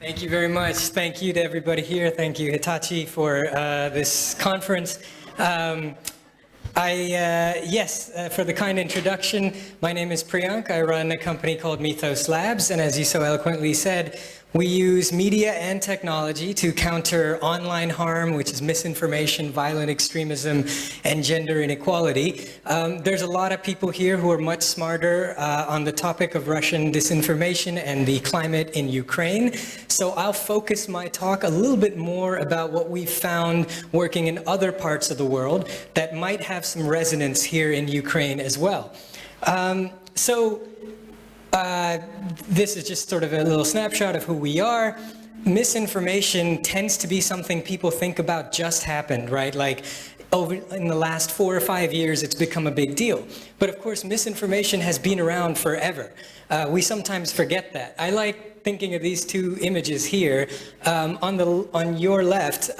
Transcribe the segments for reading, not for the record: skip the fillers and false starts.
Thank you very much. Thank you to everybody here. Thank you, Hitachi, for this conference. For the kind introduction, my name is Priyank. I run a company called Mythos Labs, and as you so eloquently said, we use media and technology to counter online harm, which is misinformation, violent extremism, and gender inequality. There's a lot of people here who are much smarter on the topic of Russian disinformation and the climate in Ukraine. So I'll focus my talk a little bit more about what we've found working in other parts of the world that might have some resonance here in Ukraine as well. This is just sort of a little snapshot of who we are. Misinformation tends to be something people think about just happened, right? Like in the last 4 or 5 years, it's become a big deal. But of course, misinformation has been around forever. We sometimes forget that. I like thinking of these two images here. On your left,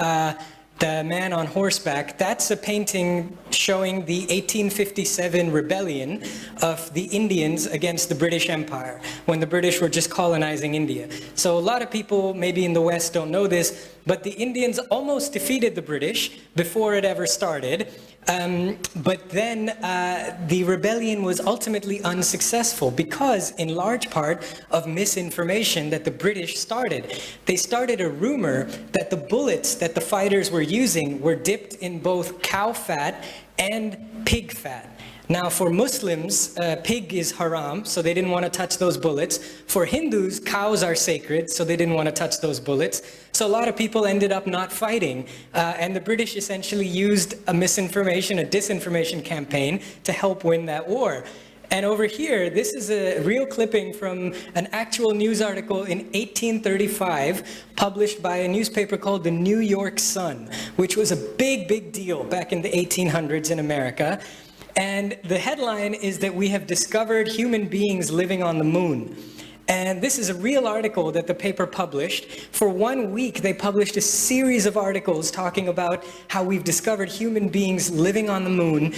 the man on horseback, that's a painting showing the 1857 rebellion of the Indians against the British Empire, when the British were just colonizing India. So a lot of people maybe in the West don't know this, but the Indians almost defeated the British before it ever started. But then the rebellion was ultimately unsuccessful because, in large part, of misinformation that the British started. They started a rumor that the bullets that the fighters were using were dipped in both cow fat and pig fat. Now, for Muslims, pig is haram, so they didn't want to touch those bullets. For Hindus, cows are sacred, so they didn't want to touch those bullets. So a lot of people ended up not fighting, and the British essentially used a disinformation campaign to help win that war. And over here, this is a real clipping from an actual news article in 1835, published by a newspaper called the New York Sun, which was a big, big deal back in the 1800s in America. And the headline is that we have discovered human beings living on the moon. And this is a real article that the paper published. For 1 week, they published a series of articles talking about how we've discovered human beings living on the moon.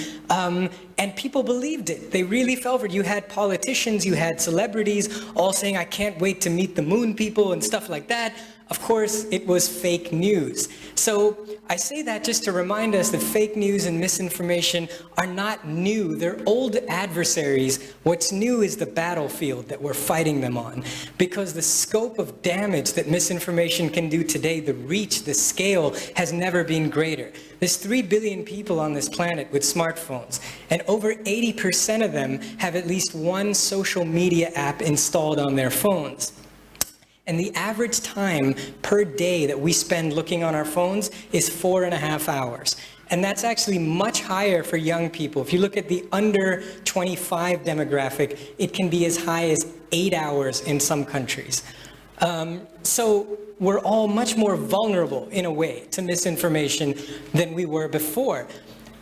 And people believed it. They really fell for it. You had politicians, you had celebrities all saying, I can't wait to meet the moon people and stuff like that. Of course, it was fake news. So I say that just to remind us that fake news and misinformation are not new. They're old adversaries. What's new is the battlefield that we're fighting them on. Because the scope of damage that misinformation can do today, the reach, the scale, has never been greater. There's 3 billion people on this planet with smartphones, and over 80% of them have at least one social media app installed on their phones. And the average time per day that we spend looking on our phones is 4.5 hours. And that's actually much higher for young people. If you look at the under 25 demographic, it can be as high as 8 hours in some countries. So we're all much more vulnerable, in a way, to misinformation than we were before.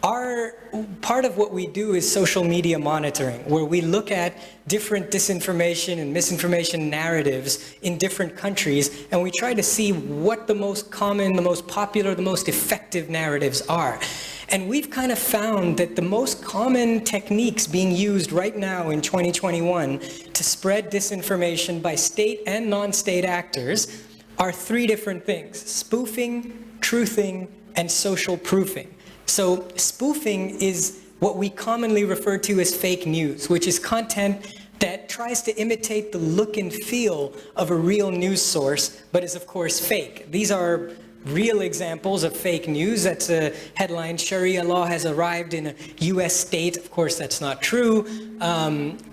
Part of what we do is social media monitoring, where we look at different disinformation and misinformation narratives in different countries, and we try to see what the most common, the most popular, the most effective narratives are. And we've kind of found that the most common techniques being used right now in 2021 to spread disinformation by state and non-state actors are 3 different things: spoofing, truthing, and social proofing. So spoofing is what we commonly refer to as fake news, which is content that tries to imitate the look and feel of a real news source, but is of course fake. These are real examples of fake news. That's a headline: Sharia law has arrived in a US state. Of course, that's not true.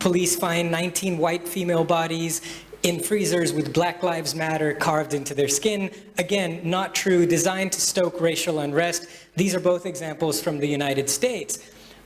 Police find 19 white female bodies in freezers with Black Lives Matter carved into their skin. Again, not true, designed to stoke racial unrest. These are both examples from the United States.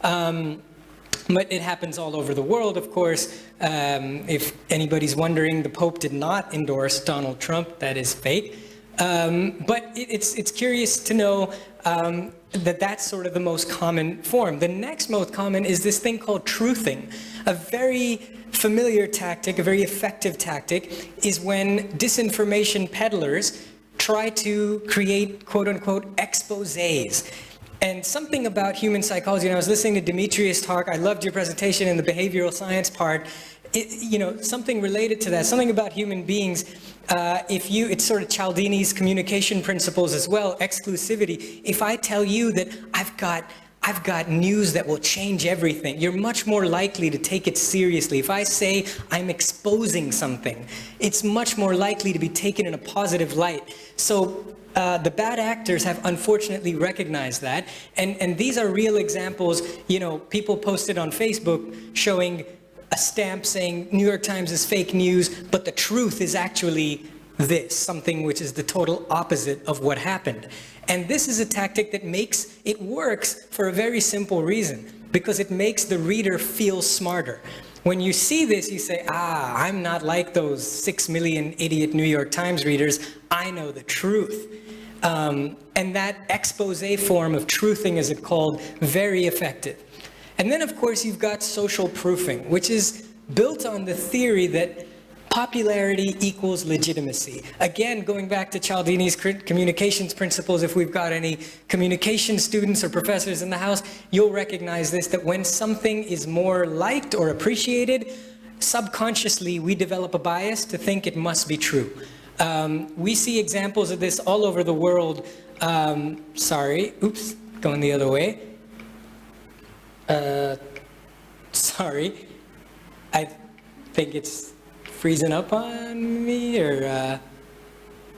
But it happens all over the world, of course. If anybody's wondering, the Pope did not endorse Donald Trump. That is fake. But it's curious to know that that's sort of the most common form. The next most common is this thing called truthing. A very familiar tactic, a very effective tactic, is when disinformation peddlers try to create quote-unquote exposés. And something about human psychology, and I was listening to Dimitri's talk, I loved your presentation in the behavioral science part, something related to that, something about human beings it's sort of Cialdini's communication principles as well, exclusivity. If I tell you that I've got news that will change everything, you're much more likely to take it seriously. If I say I'm exposing something, it's much more likely to be taken in a positive light. So the bad actors have unfortunately recognized that, and these are real examples. You know, people posted on Facebook showing a stamp saying New York Times is fake news, but the truth is actually this, something which is the total opposite of what happened. And this is a tactic that works for a very simple reason, because it makes the reader feel smarter. When you see this, you say, I'm not like those 6 million idiot New York Times readers, I know the truth. And that expose form of truthing, as it's called, very effective. And then, of course, you've got social proofing, which is built on the theory that popularity equals legitimacy. Again, going back to Cialdini's communications principles, if we've got any communication students or professors in the house, you'll recognize this, that when something is more liked or appreciated, subconsciously we develop a bias to think it must be true. We see examples of this all over the world. Going the other way. Sorry, I think it's freezing up on me, or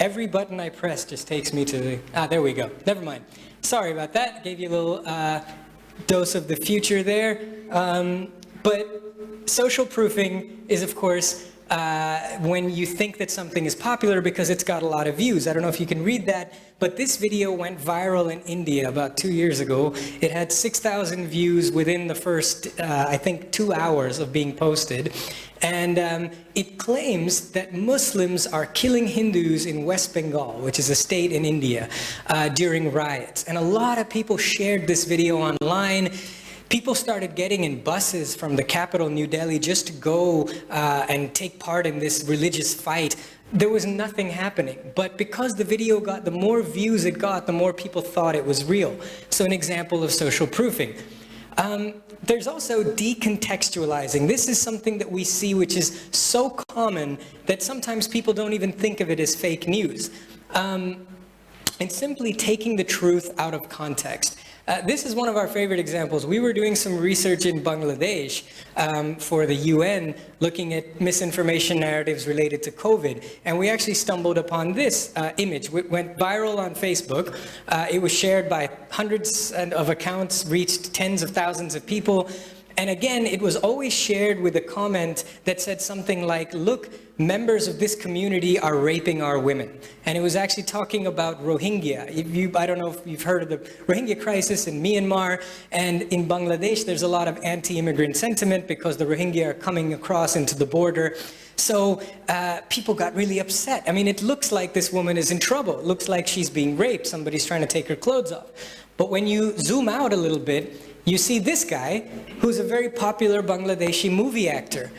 every button I press just takes me to the, there we go, never mind. Sorry about that, gave you a little dose of the future there. But social proofing is, of course, when you think that something is popular because it's got a lot of views. I don't know if you can read that, but this video went viral in India about 2 years ago. It had 6,000 views within the first, I think, 2 hours of being posted. And it claims that Muslims are killing Hindus in West Bengal, which is a state in India, during riots. And a lot of people shared this video online. People started getting in buses from the capital, New Delhi, just to go and take part in this religious fight. There was nothing happening. But because the video got, the more views it got, the more people thought it was real. So an example of social proofing. There's also decontextualizing. This is something that we see which is so common that sometimes people don't even think of it as fake news. And simply taking the truth out of context. This is one of our favorite examples. We were doing some research in Bangladesh for the UN, looking at misinformation narratives related to COVID. And we actually stumbled upon this image. It went viral on Facebook. It was shared by hundreds of accounts, reached tens of thousands of people. And again, it was always shared with a comment that said something like, look, members of this community are raping our women. And it was actually talking about Rohingya. I don't know if you've heard of the Rohingya crisis in Myanmar, and in Bangladesh there's a lot of anti-immigrant sentiment because the Rohingya are coming across into the border. So people got really upset. I mean, it looks like this woman is in trouble. It looks like she's being raped. Somebody's trying to take her clothes off. But when you zoom out a little bit, you see this guy, who's a very popular Bangladeshi movie actor.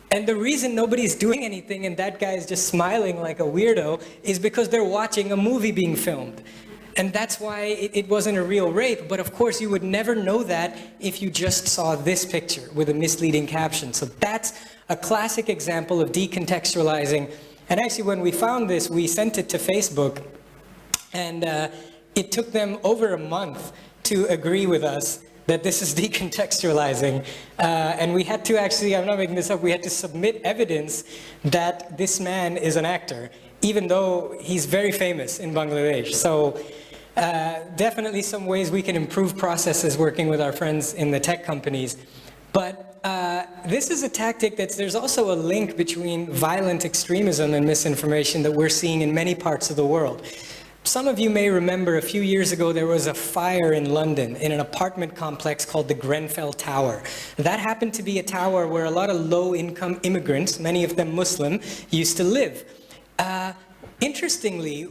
And the reason nobody's doing anything and that guy is just smiling like a weirdo is because they're watching a movie being filmed. And that's why it wasn't a real rape. But of course, you would never know that if you just saw this picture with a misleading caption. So that's a classic example of decontextualizing. And actually, when we found this, we sent it to Facebook. And it took them over a month to agree with us that this is decontextualizing. And we had to actually, I'm not making this up, we had to submit evidence that this man is an actor, even though he's very famous in Bangladesh. So definitely some ways we can improve processes working with our friends in the tech companies. But this is a tactic there's also a link between violent extremism and misinformation that we're seeing in many parts of the world. Some of you may remember a few years ago there was a fire in London in an apartment complex called the Grenfell Tower. That happened to be a tower where a lot of low-income immigrants, many of them Muslim, used to live. Interestingly,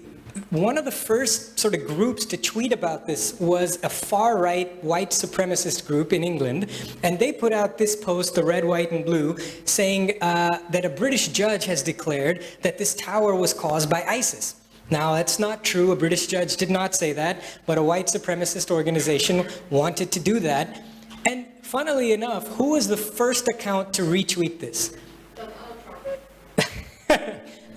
one of the first sort of groups to tweet about this was a far-right white supremacist group in England, and they put out this post, the red, white, and blue, saying that a British judge has declared that this tower was caused by ISIS. Now, that's not true. A British judge did not say that, but a white supremacist organization wanted to do that. And funnily enough, who was the first account to retweet this?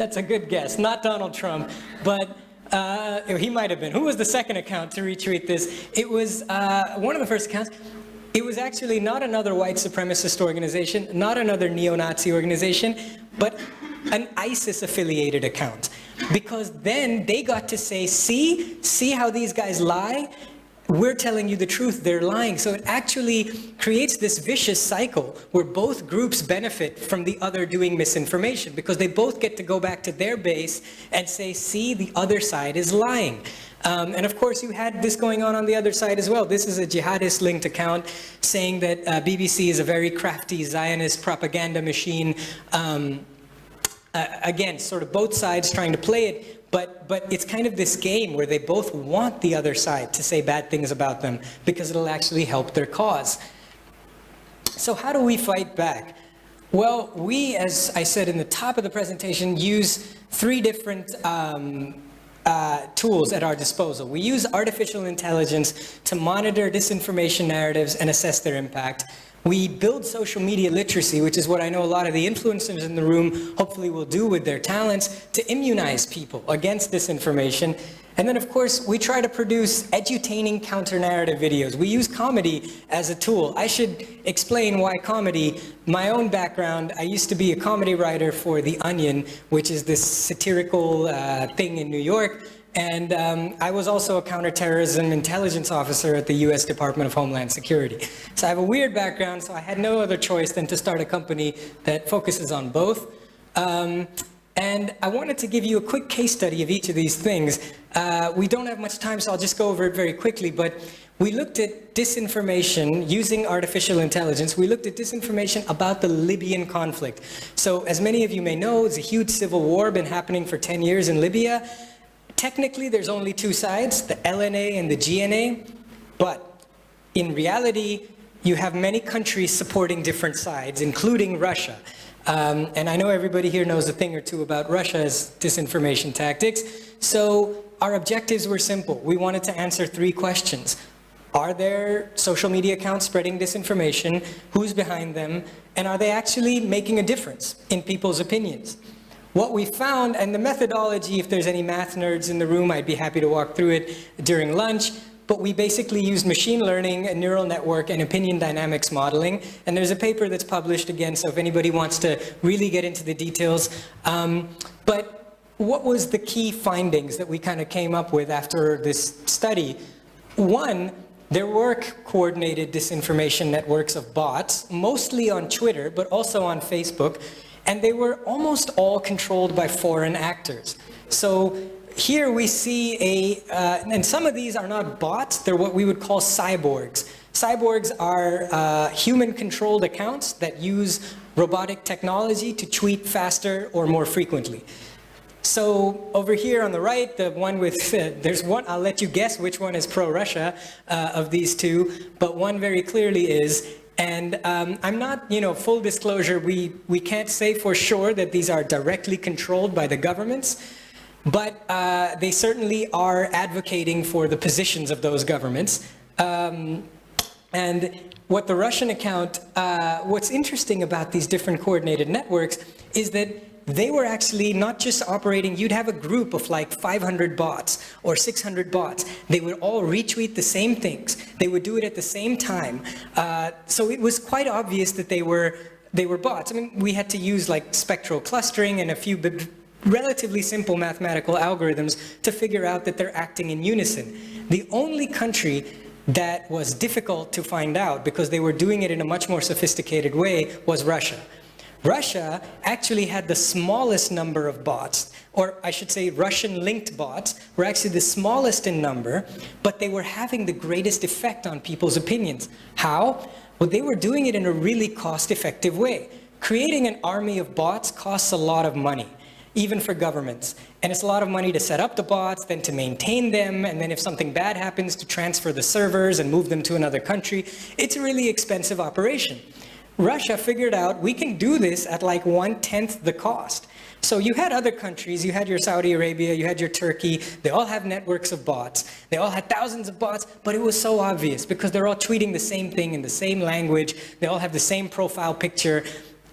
That's a good guess. Not Donald Trump, but he might have been. Who was the second account to retweet this? It was one of the first accounts. It was actually not another white supremacist organization, not another neo-Nazi organization, but an ISIS-affiliated account. Because then they got to say, see how these guys lie? We're telling you the truth, they're lying. So it actually creates this vicious cycle where both groups benefit from the other doing misinformation, because they both get to go back to their base and say, see, the other side is lying. And of course, you had this going on the other side as well. This is a jihadist-linked account saying that BBC is a very crafty Zionist propaganda machine. Again, sort of both sides trying to play it, but it's kind of this game where they both want the other side to say bad things about them because it'll actually help their cause. So how do we fight back? Well, we, as I said in the top of the presentation, use three different tools at our disposal. We use artificial intelligence to monitor disinformation narratives and assess their impact. We build social media literacy, which is what I know a lot of the influencers in the room hopefully will do with their talents, to immunize people against disinformation. And then, of course, we try to produce edutaining counter-narrative videos. We use comedy as a tool. I should explain why comedy. My own background, I used to be a comedy writer for The Onion, which is this satirical thing in New York. And I was also a counterterrorism intelligence officer at the US Department of Homeland Security. So I have a weird background, so I had no other choice than to start a company that focuses on both. And I wanted to give you a quick case study of each of these things. We don't have much time, so I'll just go over it very quickly, but we looked at disinformation using artificial intelligence. We looked at disinformation about the Libyan conflict. So as many of you may know, it's a huge civil war, been happening for 10 years in Libya. Technically, there's only two sides, the LNA and the GNA, but in reality, you have many countries supporting different sides, including Russia. And I know everybody here knows a thing or two about Russia's disinformation tactics. So our objectives were simple. We wanted to answer three questions. Are there social media accounts spreading disinformation? Who's behind them? And are they actually making a difference in people's opinions? What we found, and the methodology, if there's any math nerds in the room, I'd be happy to walk through it during lunch, but we basically used machine learning, a neural network, and opinion dynamics modeling. And there's a paper that's published again, so if anybody wants to really get into the details. But what was the key findings that we kind of came up with after this study? One, there were coordinated disinformation networks of bots, mostly on Twitter, but also on Facebook. And they were almost all controlled by foreign actors. So here we see and some of these are not bots, they're what we would call cyborgs. Cyborgs are human-controlled accounts that use robotic technology to tweet faster or more frequently. So over here on the right, the one with, there's one, I'll let you guess which one is pro-Russia of these two, but one very clearly is. And I'm not, full disclosure, we can't say for sure that these are directly controlled by the governments, but they certainly are advocating for the positions of those governments. And what the Russian account, what's interesting about these different coordinated networks is that they were actually not just operating, you'd have a group of like 500 bots or 600 bots. They would all retweet the same things. They would do it at the same time. So it was quite obvious that they were bots. I mean, we had to use like spectral clustering and a few relatively simple mathematical algorithms to figure out that they're acting in unison. The only country that was difficult to find out because they were doing it in a much more sophisticated way was Russia. Russia actually had the smallest number of bots, or I should say Russian-linked bots were actually the smallest in number, but they were having the greatest effect on people's opinions. How? Well, they were doing it in a really cost-effective way. Creating an army of bots costs a lot of money, even for governments. And it's a lot of money to set up the bots, then to maintain them, and then if something bad happens, to transfer the servers and move them to another country. It's a really expensive operation. Russia figured out we can do this at like 1/10 the cost. So you had other countries, you had your Saudi Arabia, you had your Turkey, they all have networks of bots. They all had thousands of bots, but it was so obvious because they're all tweeting the same thing in the same language. They all have the same profile picture.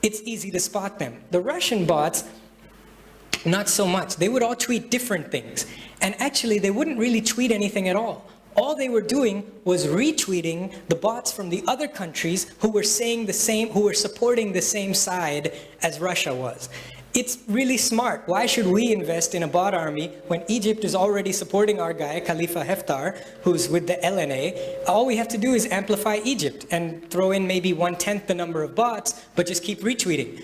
It's easy to spot them. The Russian bots, Not so much. They would all tweet different things. And actually, they wouldn't really tweet anything at all. All they were doing was retweeting the bots from the other countries who were saying the same, who were supporting the same side as Russia was. It's really smart. Why should we invest in a bot army when Egypt is already supporting our guy, Khalifa Haftar, who's with the LNA? All we have to do is amplify Egypt and throw in maybe 1/10 the number of bots, but just keep retweeting.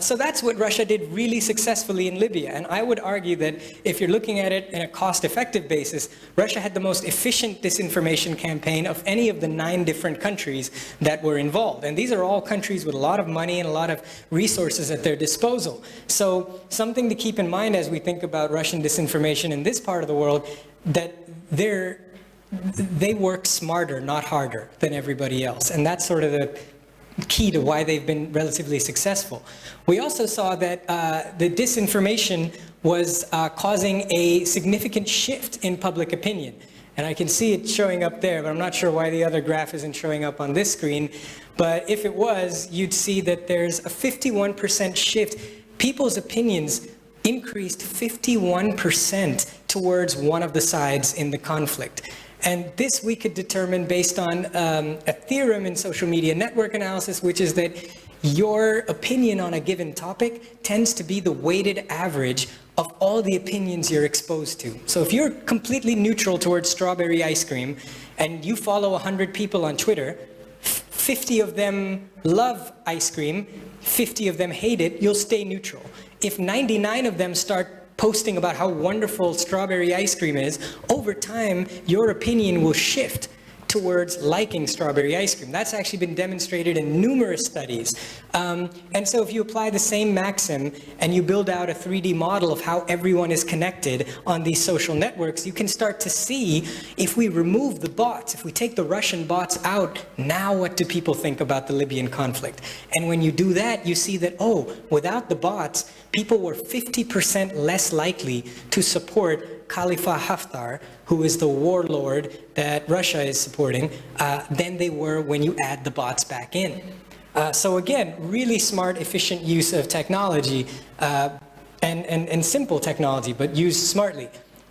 So that's what Russia did really successfully in Libya. And I would argue that if you're looking at it in a cost-effective basis, Russia had the most efficient disinformation campaign of any of the 9 different countries that were involved. And these are all countries with a lot of money and a lot of resources at their disposal. So something to keep in mind as we think about Russian disinformation in this part of the world, that they work smarter, not harder than everybody else. And that's sort of the key to why they've been relatively successful. We also saw that the disinformation was causing a significant shift in public opinion. And I can see it showing up there, but I'm not sure why the other graph isn't showing up on this screen. But if it was, you'd see that there's a 51% shift. People's opinions increased 51% towards one of the sides in the conflict. And this we could determine based on a theorem in social media network analysis, which is that your opinion on a given topic tends to be the weighted average of all the opinions you're exposed to. So if you're completely neutral towards strawberry ice cream and you follow 100 people on Twitter, 50 of them love ice cream, 50 of them hate it, you'll stay neutral. If 99 of them start posting about how wonderful strawberry ice cream is, over time, your opinion will shift towards liking strawberry ice cream. That's actually been demonstrated in numerous studies. And so if you apply the same maxim and you build out a 3D model of how everyone is connected on these social networks, you can start to see if we remove the bots, if we take the Russian bots out, now what do people think about the Libyan conflict? And when you do that, you see that, oh, without the bots, people were 50% less likely to support Khalifa Haftar, who is the warlord that Russia is supporting, than they were when you add the bots back in. So again, really smart, efficient use of technology and simple technology, but used smartly.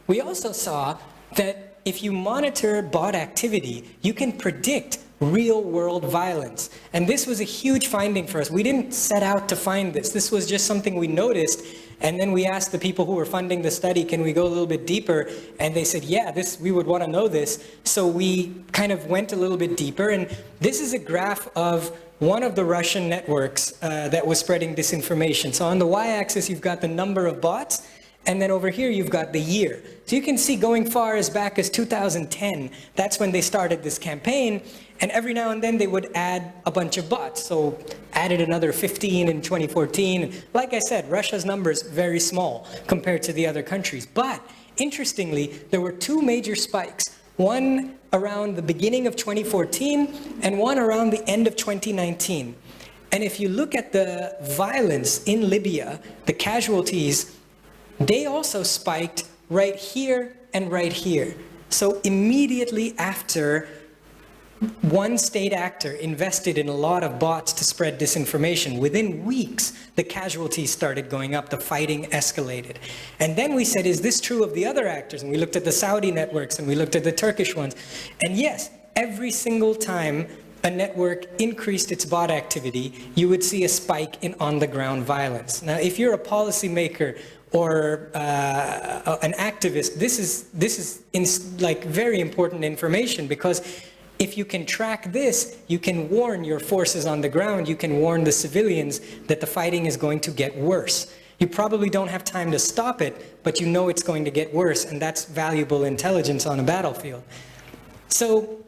We also saw that if you monitor bot activity, you can predict real-world violence. And this was a huge finding for us. We didn't set out to find this. This was just something we noticed. And then we asked the people who were funding the study, can we go a little bit deeper? And they said, yeah, we would want to know this. So we kind of went a little bit deeper. And this is a graph of one of the Russian networks that was spreading disinformation. So on the y-axis, you've got the number of bots. And then over here, you've got the year. So you can see going far as back as 2010, that's when they started this campaign. And every now and then they would add a bunch of bots. So added another 15 in 2014. Like I said, Russia's number is very small compared to the other countries. But interestingly, there were 2 major spikes. One around the beginning of 2014 and one around the end of 2019. And if you look at the violence in Libya, the casualties, they also spiked right here and right here. So immediately after one state actor invested in a lot of bots to spread disinformation, within weeks, the casualties started going up, the fighting escalated. And then we said, is this true of the other actors? And we looked at the Saudi networks and we looked at the Turkish ones. And yes, every single time a network increased its bot activity, you would see a spike in on-the-ground violence. Now, if you're a policymaker or an activist, this is like very important information, because if you can track this, you can warn your forces on the ground, you can warn the civilians that the fighting is going to get worse. You probably don't have time to stop it, but you know it's going to get worse, and that's valuable intelligence on a battlefield. So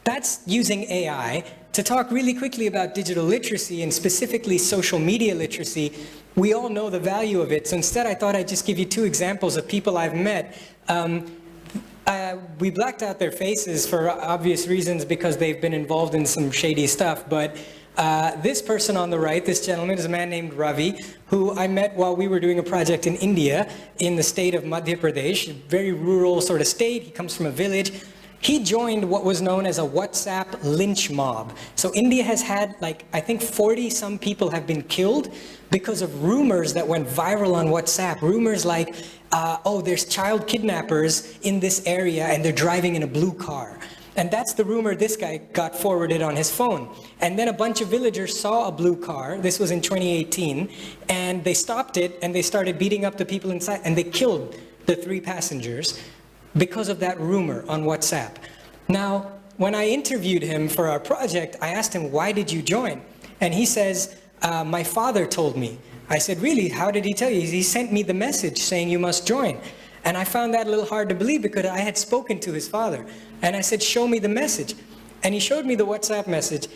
that's using AI. To talk really quickly about digital literacy, and specifically social media literacy, we all know the value of it. So instead, I thought I'd just give you 2 examples of people I've met. We blacked out their faces for obvious reasons because they've been involved in some shady stuff, but this person on the right, this gentleman, is a man named Ravi, who I met while we were doing a project in India, in the state of Madhya Pradesh, a very rural sort of state. He comes from a village. He joined what was known as a WhatsApp lynch mob. So India has had, like, I think 40 some people have been killed because of rumors that went viral on WhatsApp. Rumors like, oh, there's child kidnappers in this area and they're driving in a blue car. And that's the rumor this guy got forwarded on his phone. And then a bunch of villagers saw a blue car, this was in 2018, and they stopped it and they started beating up the people inside and they killed the 3 passengers because of that rumor on WhatsApp. Now, when I interviewed him for our project, I asked him, why did you join? And he says, my father told me. I said, really? How did he tell you? He sent me the message saying you must join. And I found that a little hard to believe because I had spoken to his father. And I said, show me the message. And he showed me the WhatsApp message.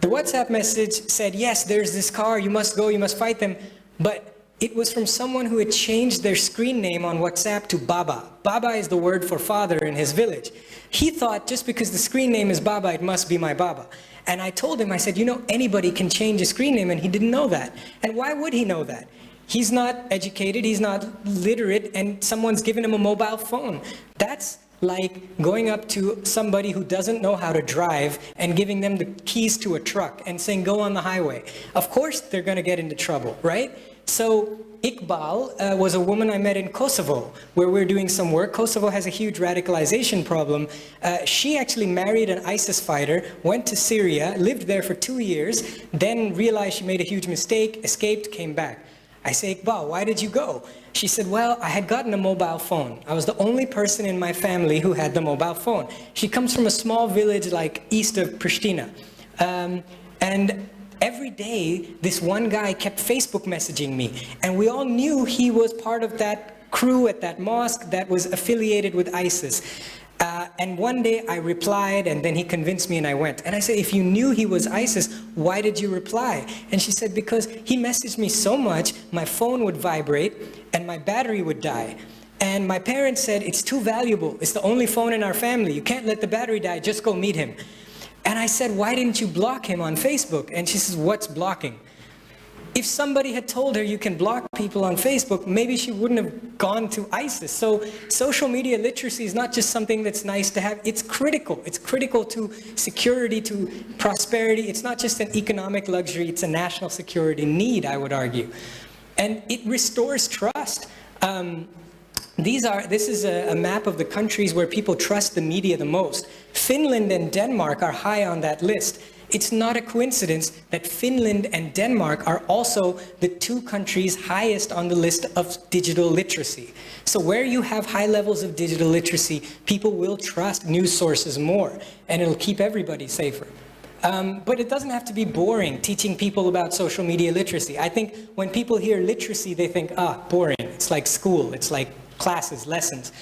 The WhatsApp message said, yes, there's this car, you must go, you must fight them. But it was from someone who had changed their screen name on WhatsApp to Baba. Baba is the word for father in his village. He thought just because the screen name is Baba, it must be my Baba. And I told him, I said, you know, anybody can change a screen name, and he didn't know that. And why would he know that? He's not educated, he's not literate, and someone's given him a mobile phone. That's like going up to somebody who doesn't know how to drive and giving them the keys to a truck and saying, go on the highway. Of course they're going to get into trouble, right? So Iqbal was a woman I met in Kosovo, where we're doing some work. Kosovo has a huge radicalization problem. She actually married an ISIS fighter, went to Syria, lived there for 2 years, then realized she made a huge mistake, escaped, came back. I say, Iqbal, why did you go? She said, well, I had gotten a mobile phone. I was the only person in my family who had the mobile phone. She comes from a small village like east of Pristina. And every day, this one guy kept Facebook messaging me. And we all knew he was part of that crew at that mosque that was affiliated with ISIS. And one day I replied, and then he convinced me and I went. And I said, if you knew he was ISIS, why did you reply? And she said, because he messaged me so much, my phone would vibrate and my battery would die. And my parents said, it's too valuable. It's the only phone in our family. You can't let the battery die. Just go meet him. And I said, why didn't you block him on Facebook? And she says, what's blocking? If somebody had told her you can block people on Facebook, maybe she wouldn't have gone to ISIS. So social media literacy is not just something that's nice to have, it's critical. It's critical to security, to prosperity. It's not just an economic luxury, it's a national security need, I would argue. And it restores trust. This is a map of the countries where people trust the media the most. Finland and Denmark are high on that list. It's not a coincidence that Finland and Denmark are also the 2 countries highest on the list of digital literacy. So where you have high levels of digital literacy, people will trust news sources more, and it'll keep everybody safer. But it doesn't have to be boring, teaching people about social media literacy. I think when people hear literacy, they think, boring. It's like school. It's like classes, lessons.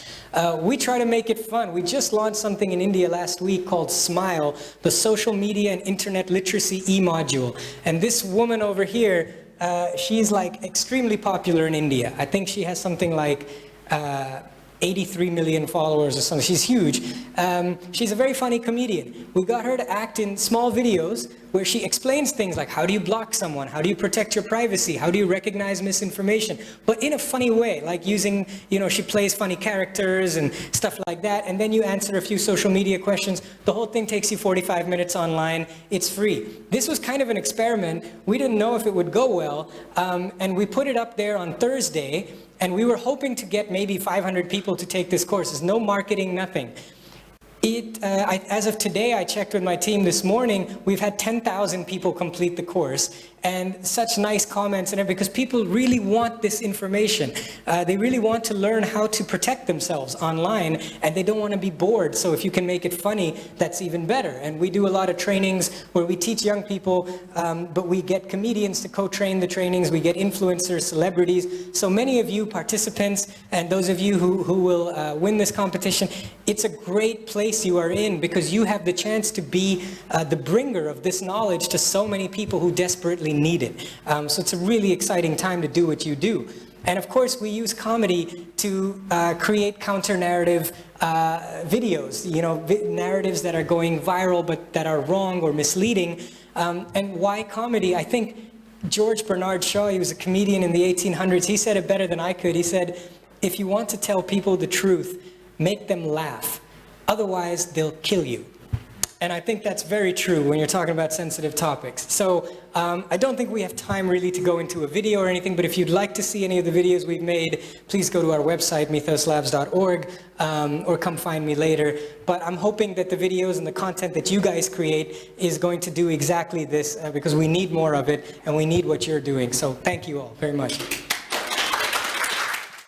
We try to make it fun. We just launched something in India last week called Smile, the social media and internet literacy e-module. And this woman over here, she's like extremely popular in India. I think she has something like 83 million followers or something. She's huge. She's a very funny comedian. We got her to act in small videos where she explains things like, how do you block someone? How do you protect your privacy? How do you recognize misinformation? But in a funny way, like using, she plays funny characters and stuff like that. And then you answer a few social media questions. The whole thing takes you 45 minutes online. It's free. This was kind of an experiment. We didn't know if it would go well. And we put it up there on Thursday. And we were hoping to get maybe 500 people to take this course. There's no marketing, nothing. As of today, I checked with my team this morning, we've had 10,000 people complete the course, and such nice comments and everything, because people really want this information. They really want to learn how to protect themselves online, and they don't want to be bored. So if you can make it funny, that's even better. And we do a lot of trainings where we teach young people, but we get comedians to co-train the trainings, we get influencers, celebrities. So many of you participants, and those of you who will win this competition, it's a great place you are in, because you have the chance to be the bringer of this knowledge to so many people who desperately need it. So it's a really exciting time to do what you do. And of course, we use comedy to create counter-narrative videos, narratives that are going viral but that are wrong or misleading. And why comedy? I think George Bernard Shaw, he was a comedian in the 1800s, he said it better than I could. He said, if you want to tell people the truth, make them laugh. Otherwise, they'll kill you. And I think that's very true when you're talking about sensitive topics. So I don't think we have time really to go into a video or anything, but if you'd like to see any of the videos we've made, please go to our website, mythoslabs.org, or come find me later. But I'm hoping that the videos and the content that you guys create is going to do exactly this, because we need more of it, and we need what you're doing. So thank you all very much.